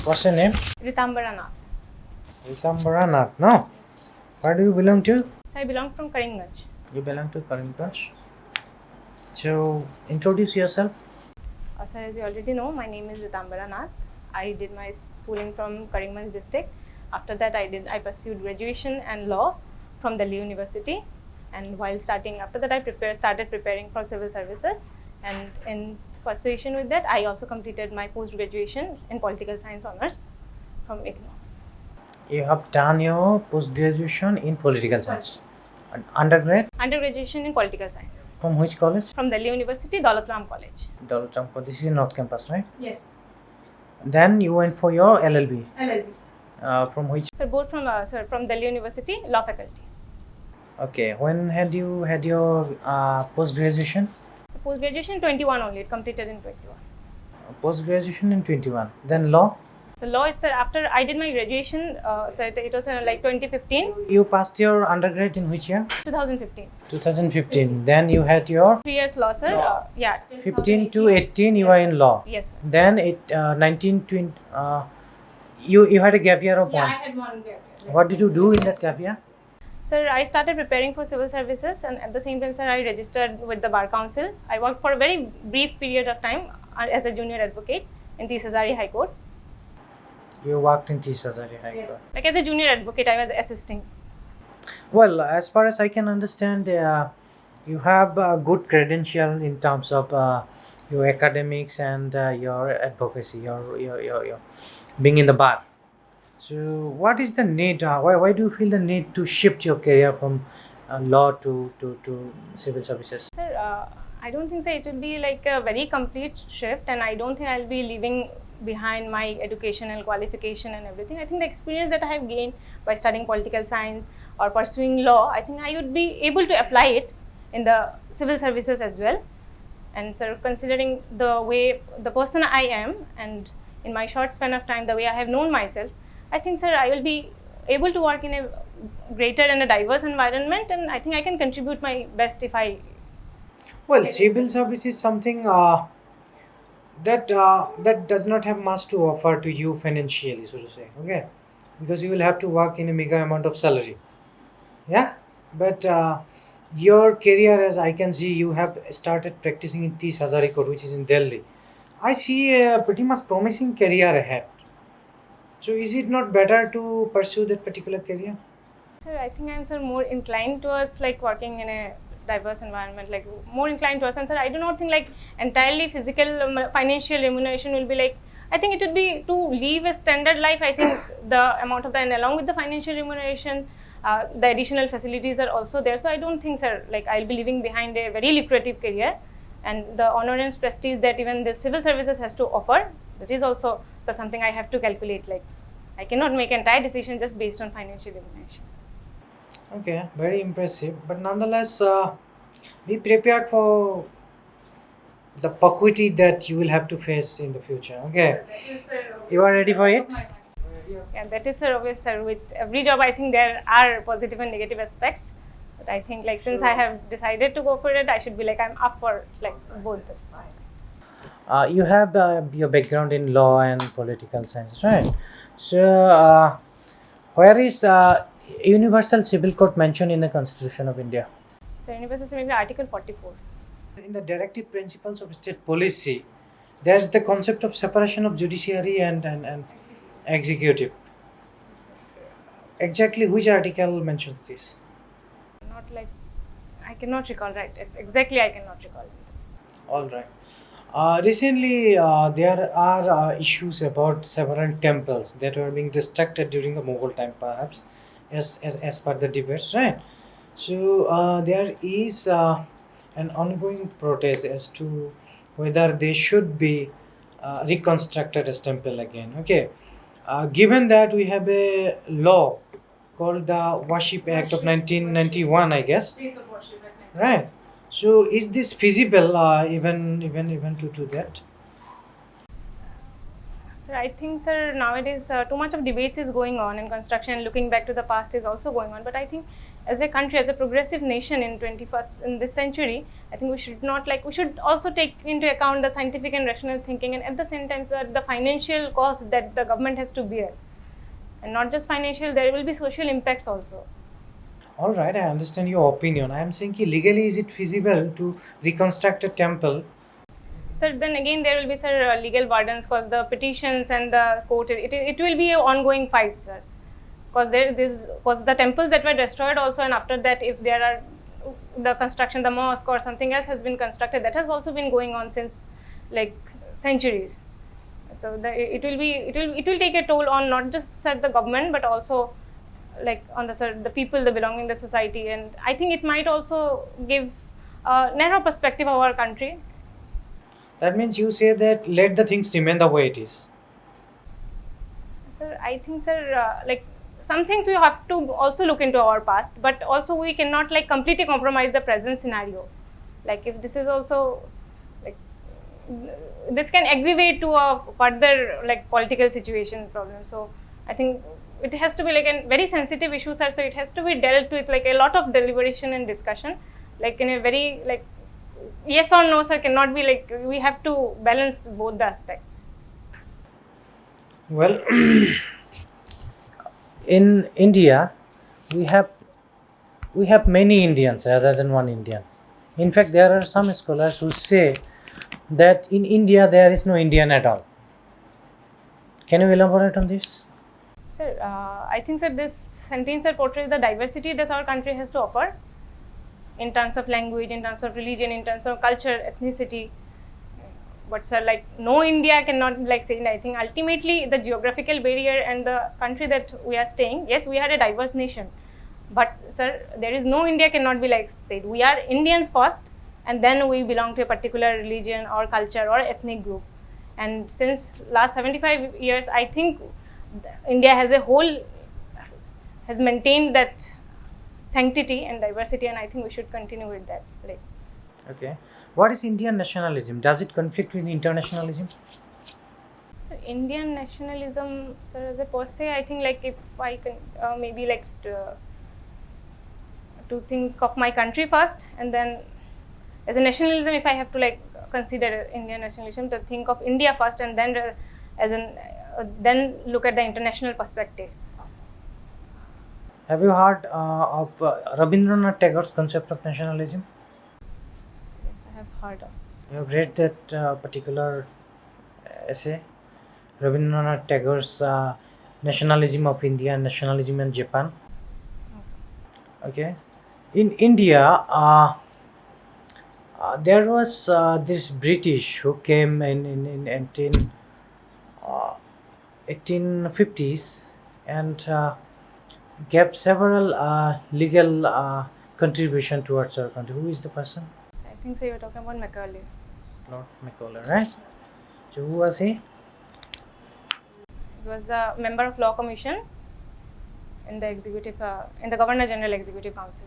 What's your name? Ritambara Nath. Ritambara Nath. No? Where do you belong to? So I belong from Karimganj. You belong to Karimganj. So, introduce yourself. Sir, as you already know, my name is Ritambara Nath. I did my schooling from Karimganj district. After that, I pursued graduation and law from Delhi University. And while after that, I started preparing for civil services. And in persuasion with that, I also completed my post-graduation in political science honors from IGNOU. You have done your post-graduation in political science. Undergrad? Undergraduation in political science. From which college? From Delhi University, Daulat Ram College. Daulat Ram College. This is North Campus, right? Yes. Then you went for your LLB. LLB. From which? Sir, both from Delhi University, law faculty. Okay. When had you had your post-graduation? So post-graduation 21 only. It completed in 21. Post-graduation in 21. Then law? So law is, sir, after I did my graduation, so it was like 2015. You passed your undergrad in which year? 2015. 2015. Then you had your 3 years law, sir. Yeah. 15 to 18 you were in law. Yes. Then 19 to you had a gap year of Yeah, one. I had one gap year. What did you do in that gap year? Sir, I started preparing for civil services, and at the same time, sir, I registered with the Bar Council. I worked for a very brief period of time as a junior advocate in Tisazari High Court. You worked in Tisazari High Court. Like as a junior advocate, I was assisting. Well, as far as I can understand, you have a good credential in terms of your academics and your advocacy, your being in the bar. So, what is the need? Why do you feel the need to shift your career from law to civil services? Sir, I don't think so. It will be like a very complete shift, and I don't think I'll be leaving behind my educational qualification and everything. I think the experience that I have gained by studying political science or pursuing law, I think I would be able to apply it in the civil services as well. And sir, considering the way the person I am, and in my short span of time, the way I have known myself, I think, sir, I will be able to work in a greater and a diverse environment, and I think I can contribute my best if I. Well, civil service is something that does not have much to offer to you financially, so to say. Okay, because you will have to work in a mega amount of salary. Yeah, but your career, as I can see, you have started practicing in Tis Hazari Court, which is in Delhi. I see a pretty much promising career ahead. So, is it not better to pursue that particular career? Sir, I think I'm, sir, more inclined towards like working in a diverse environment, like more inclined towards. And sir, I do not think like entirely physical financial remuneration will be like. I think it would be to live a standard life. I think the amount of that, and along with the financial remuneration, the additional facilities are also there. So I don't think, sir, like I'll be leaving behind a very lucrative career, and the honor and prestige that even the civil services has to offer. That is also, sir, something I have to calculate. Like I cannot make an entire decision just based on financial remunerations. Okay, very impressive. But nonetheless, be prepared for the vacuity that you will have to face in the future. Okay, you are ready for it? Yeah, that is, sir, obvious, sir. With every job, I think there are positive and negative aspects. But I think like since I have decided to go for it, I should be like I'm up for like both this. You have your background in law and political science, right? So, where is Universal Civil Court mentioned in the Constitution of India? So, Universal Civil Article 44. In the directive principles of state policy, there's the concept of separation of judiciary and executive. Exactly which article mentions this? Not like I cannot recall right. Exactly, I cannot recall. All right. Recently, there are issues about several temples that were being destructed during the Mughal time, perhaps, as per the debates, right? So there is an ongoing protest as to whether they should be reconstructed as temple again. Okay, given that we have a law called the Worship Act of 1991, I guess, right? So, is this feasible even to do that? Sir, I think, sir, nowadays too much of debates is going on in construction. Looking back to the past is also going on. But I think, as a country, as a progressive nation in 21st in this century, I think we should not we should also take into account the scientific and rational thinking, and at the same time, sir, the financial cost that the government has to bear, and not just financial. There will be social impacts also. All right, I understand your opinion. I am saying ki legally is it feasible to reconstruct a temple? Sir, then again there will be, sir, legal burdens because the petitions and the court. It will be an ongoing fight, sir. Because the temples that were destroyed also, and after that, if there are the construction, the mosque or something else has been constructed, that has also been going on since like centuries. So it will take a toll on not just, sir, the government, but also like on the people, the belonging the society, and I think it might also give a narrow perspective of our country. That means you say that let the things remain the way it is. Sir, I think, sir, like some things we have to also look into our past, but also we cannot like completely compromise the present scenario. Like if this is also like this can aggravate to a further like political situation problem. So I think it has to be like a very sensitive issue, sir. So it has to be dealt with like a lot of deliberation and discussion, like in a very like yes or no, sir, cannot be like we have to balance both the aspects. Well, in India, we have many Indians rather than one Indian. In fact, there are some scholars who say that in India there is no Indian at all. Can you elaborate on this? Sir, I think, sir, this sentence, sir, portrays the diversity that our country has to offer in terms of language, in terms of religion, in terms of culture, ethnicity. But, sir, like no India cannot like say. I think ultimately the geographical barrier and the country that we are staying. Yes, we are a diverse nation, but, sir, there is no India cannot be like said. We are Indians first, and then we belong to a particular religion or culture or ethnic group. And since last 75 years, I think India as a whole has maintained that sanctity and diversity, and I think we should continue with that. Like, Okay. What is Indian nationalism? Does it conflict with internationalism? so Indian nationalism, sir, as a per se, I think like if I can maybe like to think of my country first, and then as a nationalism, if I have to like consider Indian nationalism, to think of India first, and then as an then look at the international perspective. Have you heard of Rabindranath Tagore's concept of nationalism? Yes, I have heard of. You have read that particular essay, Rabindranath Tagore's Nationalism of India and Nationalism in Japan. No, sir. Okay. In India, there was this British who came in 1850s and gave several legal contribution towards our country. Who is the person? I think so. You were talking about Macaulay. Lord Macaulay, right? So who was he? He was a member of Law Commission in the executive, in the Governor General Executive Council.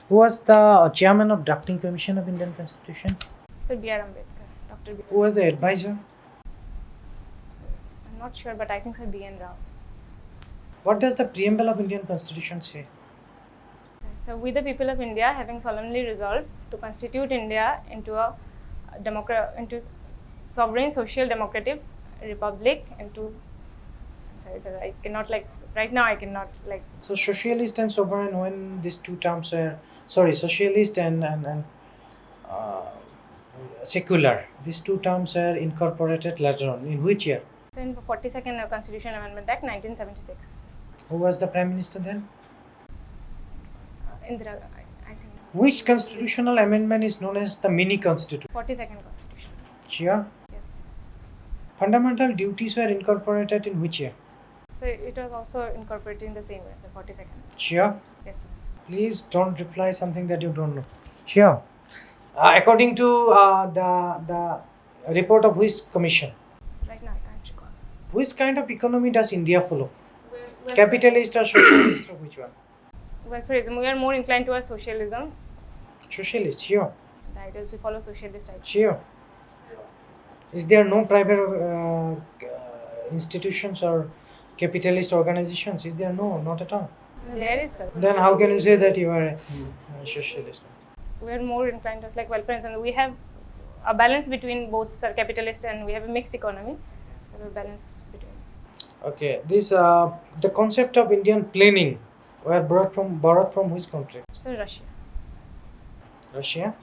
Who was the chairman of drafting commission of Indian Constitution? Sir B.R. Ambedkar, Dr. B. Who was the advisor? I'm not sure, but I think Sir B.N. Rao. What does the preamble of Indian Constitution say? So, we the people of India, having solemnly resolved to constitute India into a into sovereign, social, democratic republic, and to sorry, sir, I cannot like right now. I cannot like. So socialist and sovereign, when these two terms were socialist and secular, these two terms were incorporated later on. In which year? In 42nd Constitution Amendment Act, 1976. Who was the prime minister then? Indira, I think. Which constitutional amendment is known as the mini constitution? 42nd Constitution. Sure. Yes. Fundamental duties were incorporated in which year? So it was also incorporated in the same way, so 42nd. Sure. Yes, sir. Please don't reply something that you don't know. Sure. According to the report of which commission? Right now, I can't recall. Which kind of economy does India follow? Welfare- Capitalist or socialist or which one? Welfareism. We are more inclined towards socialism. Socialist, sure. The ideals we follow socialist ideals. Sure. Is there no private institutions or capitalist organizations? Is there? No, not at all. There is, sir. Then how can you say that you are a socialist? We are more inclined to like welfare, and we have a balance between both, sir, capitalist, and we have a mixed economy. We have a balance between. Okay, this the concept of Indian planning were borrowed from which country? So Russia. Russia.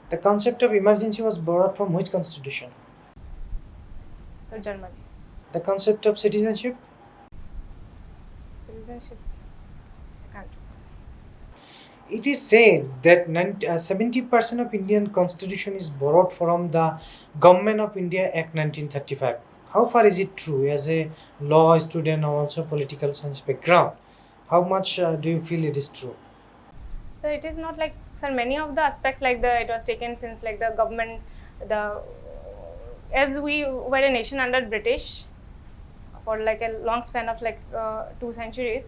The concept of emergency was borrowed from which constitution? So Germany. The concept of citizenship? Citizenship. I can't. It is said that 70% of Indian constitution is borrowed from the Government of India Act 1935. How far is it true? As a law student or also political science background, how much do you feel it is true? So it is not like, sir, many of the aspects like it was taken since like the government, as we were a nation under British for like a long span of like 2 centuries.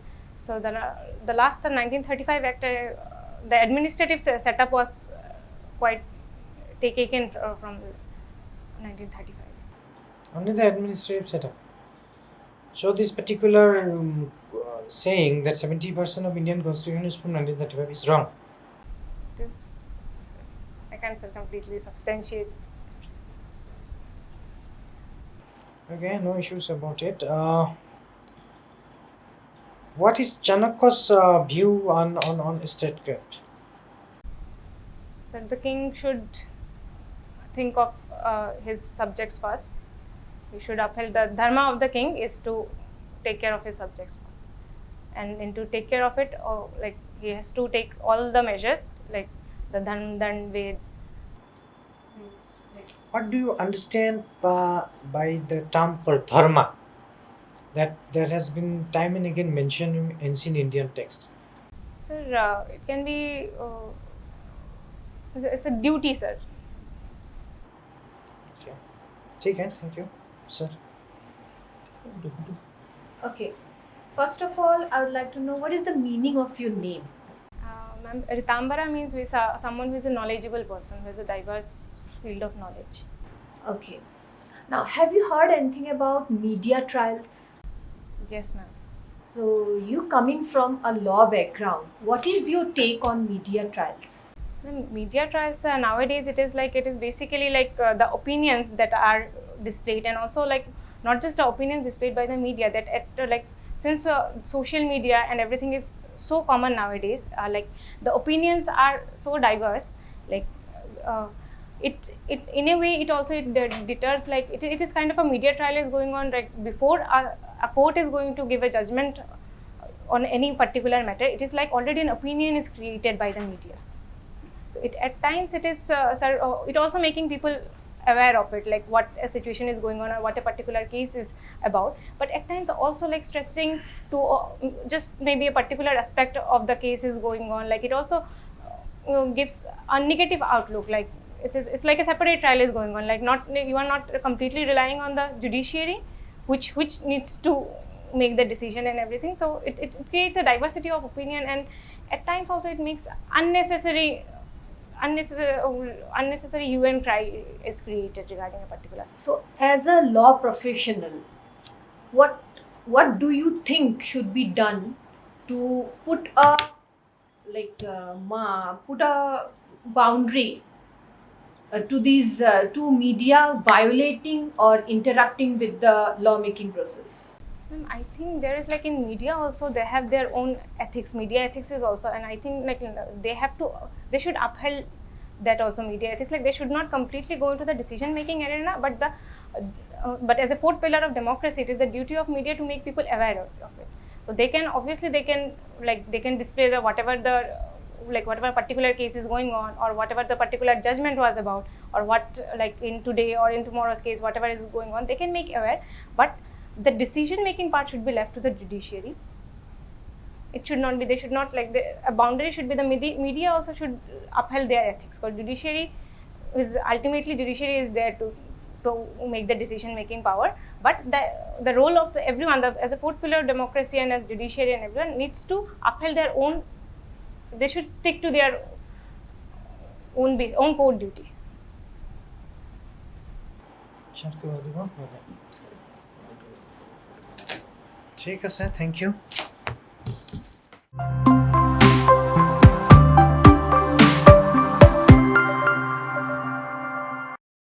So the last, the 1935 Act, the administrative setup was quite taken from 1935. Only the administrative setup. So this particular saying that 70% of Indian constitution is from 1935 is wrong. It is, I can't completely substantiate. Okay, no issues about it. What is Chanakya's view on statecraft? That the king should think of his subjects first. He should uphold the dharma of the king is to take care of his subjects first. And to take care of it, like he has to take all the measures like the dhan ved. What do you understand by the term called dharma? That has been time and again mentioned in ancient Indian texts. Sir, it can be, it's a duty, sir. Okay. ठीक है, thank you, sir. Okay. First of all, I would like to know what is the meaning of your name? Ma'am, Ritambara means someone who is a knowledgeable person, who has a diverse field of knowledge. Okay. Now, have you heard anything about media trials? Yes, ma'am. So, you coming from a law background, what is your take on media trials? Media trials nowadays it is basically like the opinions that are displayed, and also like not just the opinions displayed by the media, that like since social media and everything is so common nowadays, like the opinions are so diverse, like it in a way it also deters, like it is kind of a media trial is going on, like before a court is going to give a judgment on any particular matter. It is like already an opinion is created by the media. So at times it is it also making people aware of it, like what a situation is going on or what a particular case is about, but at times also like stressing to just maybe a particular aspect of the case is going on, like it also gives a negative outlook, like it's like a separate trial is going on, like you are not completely relying on the judiciary which needs to make the decision and everything. So it creates a diversity of opinion, and at times also it makes unnecessary hue and cry is created regarding a particular. So, as a law professional, what do you think should be done to put a boundary to these to media violating or interacting with the lawmaking process? I think there is, like in media also, they have their own ethics. Media ethics is also, and I think like they should uphold that also, media ethics. Like they should not completely go into the decision making arena, but as a fourth pillar of democracy, it is the duty of media to make people aware of it. So they can display whatever particular case is going on, or whatever the particular judgment was about, or what like in today or in tomorrow's case, whatever is going on, they can make aware, but the decision making part should be left to the judiciary. It should not be, they should not a boundary should be the media also should uphold their ethics, because judiciary is there to make the decision making power, but the role of everyone as a fourth pillar of democracy and as judiciary and everyone needs to uphold their own, they should stick to their own core duties. ঠিক আছে, thank you.